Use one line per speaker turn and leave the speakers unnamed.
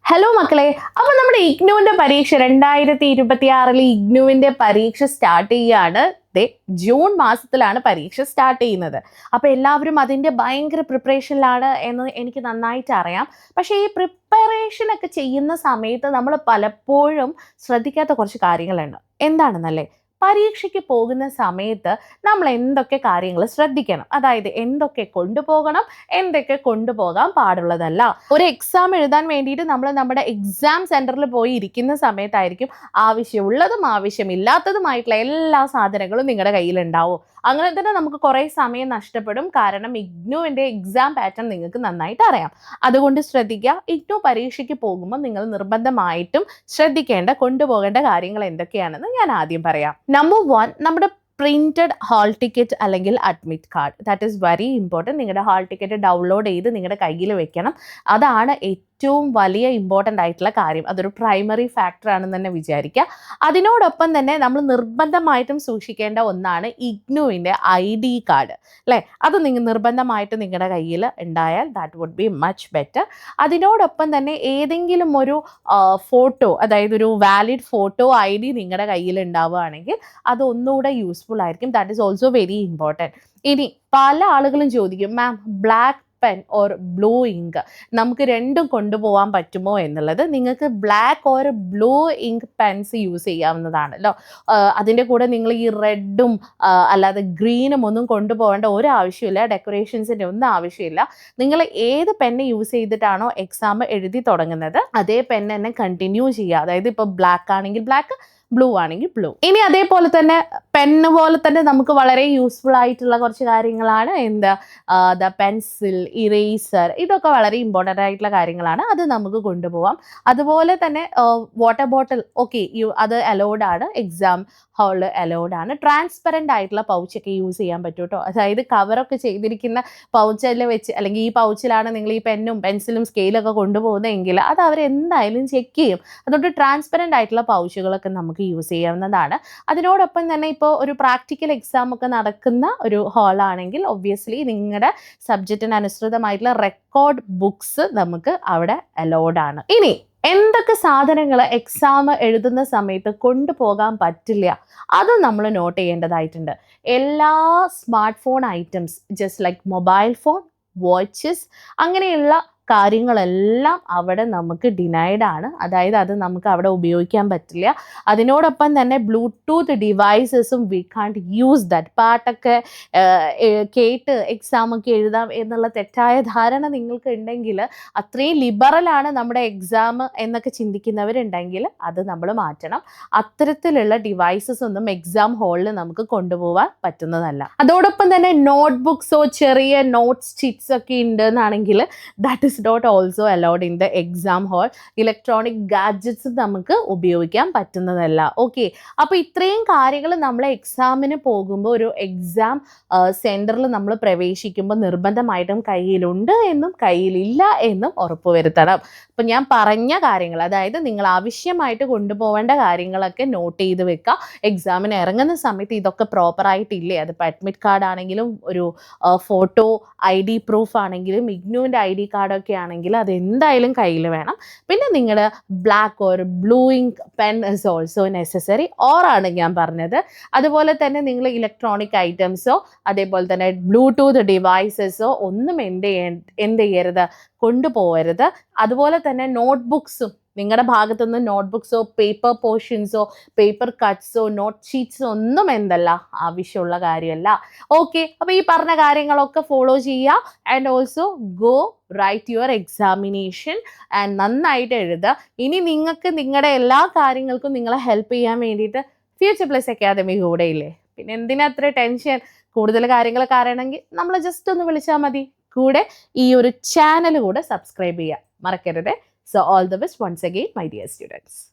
Hello മക്കളെ, അപ്പൊ നമ്മുടെ ഇഗ്നുവിന്റെ പരീക്ഷ 2026 ഇഗ്നുവിന്റെ പരീക്ഷ സ്റ്റാർട്ട് ചെയ്യാണ്. ജൂൺ മാസത്തിലാണ് പരീക്ഷ സ്റ്റാർട്ട് ചെയ്യുന്നത്. അപ്പൊ എല്ലാവരും അതിന്റെ ഭയങ്കര പ്രിപ്പറേഷനിലാണ് എന്ന് എനിക്ക് നന്നായിട്ട് അറിയാം. പക്ഷേ ഈ പ്രിപ്പറേഷൻ ഒക്കെ ചെയ്യുന്ന സമയത്ത് നമ്മൾ പലപ്പോഴും ശ്രദ്ധിക്കാത്ത കുറച്ച് കാര്യങ്ങളുണ്ട്. എന്താണെന്നല്ലേ? പരീക്ഷയ്ക്ക് പോകുന്ന സമയത്ത് നമ്മൾ എന്തൊക്കെ കാര്യങ്ങൾ ശ്രദ്ധിക്കണം, അതായത് എന്തൊക്കെ കൊണ്ടുപോകണം, എന്തൊക്കെ കൊണ്ടുപോകാൻ പാടുള്ളതല്ല. ഒരു എക്സാം എഴുതാൻ വേണ്ടിയിട്ട് നമ്മൾ നമ്മുടെ എക്സാം സെന്ററിൽ പോയി ഇരിക്കുന്ന സമയത്തായിരിക്കും ആവശ്യമുള്ളതും ആവശ്യമില്ലാത്തതുമായിട്ടുള്ള എല്ലാ സാധനങ്ങളും നിങ്ങളുടെ കയ്യിൽ ഉണ്ടാവും. അങ്ങനെ തന്നെ നമുക്ക് കുറേ സമയം നഷ്ടപ്പെടും. കാരണം ഇഗ്നുവിൻ്റെ എക്സാം പാറ്റേൺ നിങ്ങൾക്ക് നന്നായിട്ട് അറിയാം. അതുകൊണ്ട് ശ്രദ്ധിക്കുക, ഇഗ്നു പരീക്ഷയ്ക്ക് പോകുമ്പോൾ നിങ്ങൾ നിർബന്ധമായിട്ടും ശ്രദ്ധിക്കേണ്ട കൊണ്ടുപോകേണ്ട കാര്യങ്ങൾ എന്തൊക്കെയാണെന്ന് ഞാൻ ആദ്യം പറയാം. നമ്പർ 1, നമ്മുടെ പ്രിന്റഡ് ഹാൾ ടിക്കറ്റ് അല്ലെങ്കിൽ admit card. That is very important. നിങ്ങളുടെ ഹാൾ ടിക്കറ്റ് ഡൗൺലോഡ് ചെയ്ത് നിങ്ങളുടെ കയ്യിൽ വെക്കണം. അതാണ് ഏറ്റവും വലിയ ഇമ്പോർട്ടൻ്റ് ആയിട്ടുള്ള കാര്യം. അതൊരു പ്രൈമറി ഫാക്ടർ ആണെന്ന് തന്നെ വിചാരിക്കുക. അതിനോടൊപ്പം തന്നെ നമ്മൾ നിർബന്ധമായിട്ടും സൂക്ഷിക്കേണ്ട ഒന്നാണ് ഇഗ്നുവിൻ്റെ ID കാർഡ്, അല്ലേ? അത് നിങ്ങൾ നിർബന്ധമായിട്ട് നിങ്ങളുടെ കയ്യിൽ ഉണ്ടായാൽ that would be much better. അതിനോടൊപ്പം തന്നെ ഏതെങ്കിലും ഒരു ഫോട്ടോ, അതായത് ഒരു വാലിഡ് ഫോട്ടോ ID നിങ്ങളുടെ കയ്യിൽ ഉണ്ടാവുകയാണെങ്കിൽ അത് ഒന്നുകൂടെ യൂസ്ഫുൾ ആയിരിക്കും. That is also very important. ഇനി പല ആളുകളും ചോദിക്കും, ma'am black pen or blue ink നമുക്ക് രണ്ടും കൊണ്ടുപോകാൻ പറ്റുമോ എന്നുള്ളത്. നിങ്ങൾക്ക് black or blue ink pens use ചെയ്യാവുന്നതാണല്ലോ. അതിൻ്റെ കൂടെ നിങ്ങൾ ഈ റെഡും അല്ലാതെ ഗ്രീനും ഒന്നും കൊണ്ടുപോകേണ്ട ഒരു ആവശ്യമില്ല. ഡെക്കറേഷൻസിൻ്റെ ഒന്നും ആവശ്യമില്ല. നിങ്ങൾ ഏത് പെന്ന് യൂസ് ചെയ്തിട്ടാണോ എക്സാം എഴുതി തുടങ്ങുന്നത് അതേ പെൻ തന്നെ കണ്ടിന്യൂ ചെയ്യുക. അതായത് ഇപ്പോൾ ബ്ലാക്ക് ആണെങ്കിൽ ബ്ലാക്ക്, ബ്ലൂ ആണെങ്കിൽ ബ്ലൂ. ഇനി അതേപോലെ തന്നെ പെന്ന് പോലെ തന്നെ നമുക്ക് വളരെ യൂസ്ഫുൾ ആയിട്ടുള്ള കുറച്ച് കാര്യങ്ങളാണ് പെൻസിൽ, ഇറേസർ. ഇതൊക്കെ വളരെ ഇമ്പോർട്ടൻ്റ് ആയിട്ടുള്ള കാര്യങ്ങളാണ്. അത് നമുക്ക് കൊണ്ടുപോകാം. അതുപോലെ തന്നെ വാട്ടർ ബോട്ടിൽ, ഓക്കെ, അത് അലൗഡ് ആണ്. എക്സാം ഹാളിൽ അലൗഡ് ആണ്. ട്രാൻസ്പെറൻ്റ് ആയിട്ടുള്ള പൗച്ചൊക്കെ യൂസ് ചെയ്യാൻ പറ്റും കേട്ടോ. അതായത് കവറൊക്കെ ചെയ്തിരിക്കുന്ന പൗച്ചിൽ വെച്ച്, അല്ലെങ്കിൽ ഈ പൗച്ചിലാണ് നിങ്ങൾ ഈ പെന്നും പെൻസിലും സ്കെയിലൊക്കെ കൊണ്ടുപോകുന്നതെങ്കിൽ അത് അവരെന്തായാലും ചെക്ക് ചെയ്യും. അതുകൊണ്ട് ട്രാൻസ്പെറൻ്റ് ആയിട്ടുള്ള പൗച്ചുകളൊക്കെ നമുക്ക് യൂസ് ചെയ്യാവുന്നതാണ്. അതിനോടൊപ്പം തന്നെ ഇപ്പോൾ ഒരു പ്രാക്ടിക്കൽ എക്സാം ഒക്കെ നടക്കുന്ന ഒരു ഹാളാണെങ്കിൽ ഒബ്വിയസ്ലി നിങ്ങളുടെ സബ്ജക്റ്റിന് അനുസൃതമായിട്ടുള്ള റെക്കോർഡ് ബുക്സ് നമുക്ക് അവിടെ അലൗഡ് ആണ്. ഇനി എന്തൊക്കെ സാധനങ്ങൾ എക്സാം എഴുതുന്ന സമയത്ത് കൊണ്ടുപോകാൻ പറ്റില്ല അത് നമ്മൾ നോട്ട് ചെയ്യേണ്ടതായിട്ടുണ്ട്. എല്ലാ smart phone items, just like mobile phone, watches, അങ്ങനെയുള്ള കാര്യങ്ങളെല്ലാം അവിടെ നമുക്ക് ഡിനൈഡ് ആണ്. അതായത് അത് നമുക്ക് അവിടെ ഉപയോഗിക്കാൻ പറ്റില്ല. അതിനോടൊപ്പം തന്നെ ബ്ലൂടൂത്ത് ഡിവൈസസും വി കാൺട്ട് യൂസ് ദാറ്റ്. പാട്ടൊക്കെ കേട്ട് എക്സാമൊക്കെ എഴുതാം എന്നുള്ള തെറ്റായ ധാരണ നിങ്ങൾക്ക് ഉണ്ടെങ്കിൽ, അത്രയും ലിബറലാണ് നമ്മുടെ എക്സാം എന്നൊക്കെ ചിന്തിക്കുന്നവരുണ്ടെങ്കിൽ അത് നമ്മൾ മാറ്റണം. അത്തരത്തിലുള്ള ഡിവൈസസ് ഒന്നും എക്സാം ഹാളിൽ നമുക്ക് കൊണ്ടുപോകാൻ പറ്റുന്നതല്ല. അതോടൊപ്പം തന്നെ നോട്ട്ബുക്സോ ചെറിയ നോട്ട്സ് ചിറ്റ്സ് ഒക്കെ ഉണ്ടെന്നാണെങ്കിൽ that is not also allowed in the exam hall. Electronic gadgets നമുക്ക് ഉപയോഗിക്കാൻ പറ്റുന്നതല്ല. ഓക്കെ, അപ്പോൾ ഇത്രയും കാര്യങ്ങൾ നമ്മൾ എക്സാമിന് പോകുമ്പോൾ, ഒരു എക്സാം സെൻറ്ററിൽ നമ്മൾ പ്രവേശിക്കുമ്പോൾ നിർബന്ധമായിട്ടും കയ്യിലുണ്ട് എന്നും കയ്യിലില്ല എന്നും ഉറപ്പുവരുത്തണം. അപ്പം ഞാൻ പറഞ്ഞ കാര്യങ്ങൾ, അതായത് നിങ്ങൾ ആവശ്യമായിട്ട് കൊണ്ടുപോകേണ്ട കാര്യങ്ങളൊക്കെ നോട്ട് ചെയ്ത് വെക്കുക. എക്സാമിന് ഇറങ്ങുന്ന സമയത്ത് ഇതൊക്കെ പ്രോപ്പറായിട്ടില്ലേ, അതിപ്പോൾ അഡ്മിറ്റ് കാർഡ് ആണെങ്കിലും ഒരു ഫോട്ടോ ID പ്രൂഫ് ആണെങ്കിലും ഇഗ്നുവിൻ്റെ ID കാർഡൊക്കെ ആണെങ്കിൽ അത് എന്തായാലും കയ്യിൽ വേണം. പിന്നെ നിങ്ങൾ black or blue ink pen is also necessary ആണ് ഞാൻ പറഞ്ഞത്. അതുപോലെ തന്നെ നിങ്ങൾ ഇലക്ട്രോണിക് ഐറ്റംസോ അതേപോലെ തന്നെ ബ്ലൂടൂത്ത് ഡിവൈസസോ ഒന്നും എന്ത് ചെയ്യരുത്, കൊണ്ടുപോകരുത്. അതുപോലെ തന്നെ നോട്ട്ബുക്സും നിങ്ങളുടെ ഭാഗത്തുനിന്ന് നോട്ട്ബുക്സോ പേപ്പർ പോർഷൻസോ പേപ്പർ കട്ട്സോ നോട്ട് ഷീറ്റ്സോ ഒന്നും ആവശ്യമുള്ള കാര്യമല്ല. ഓക്കെ, അപ്പോൾ ഈ പറഞ്ഞ കാര്യങ്ങളൊക്കെ ഫോളോ ചെയ്യുക. And also go write your examination and നന്നായിട്ട് എഴുതുക. ഇനി നിങ്ങൾക്ക് നിങ്ങളുടെ എല്ലാ കാര്യങ്ങൾക്കും നിങ്ങളെ ഹെൽപ്പ് ചെയ്യാൻ വേണ്ടിയിട്ട് ഫ്യൂച്ചർ പ്ലസ് അക്കാദമി കൂടെ ഇല്ലേ. പിന്നെ എന്തിനാ അത്ര ടെൻഷൻ? കൂടുതൽ കാര്യങ്ങളൊക്കെ അറിയണമെങ്കിൽ നമ്മൾ ജസ്റ്റ് ഒന്ന് വിളിച്ചാൽ മതി. കൂടെ ഈ ഒരു ചാനൽ കൂടെ സബ്സ്ക്രൈബ് ചെയ്യുക മറക്കരുത്. So all the best once again, my dear students.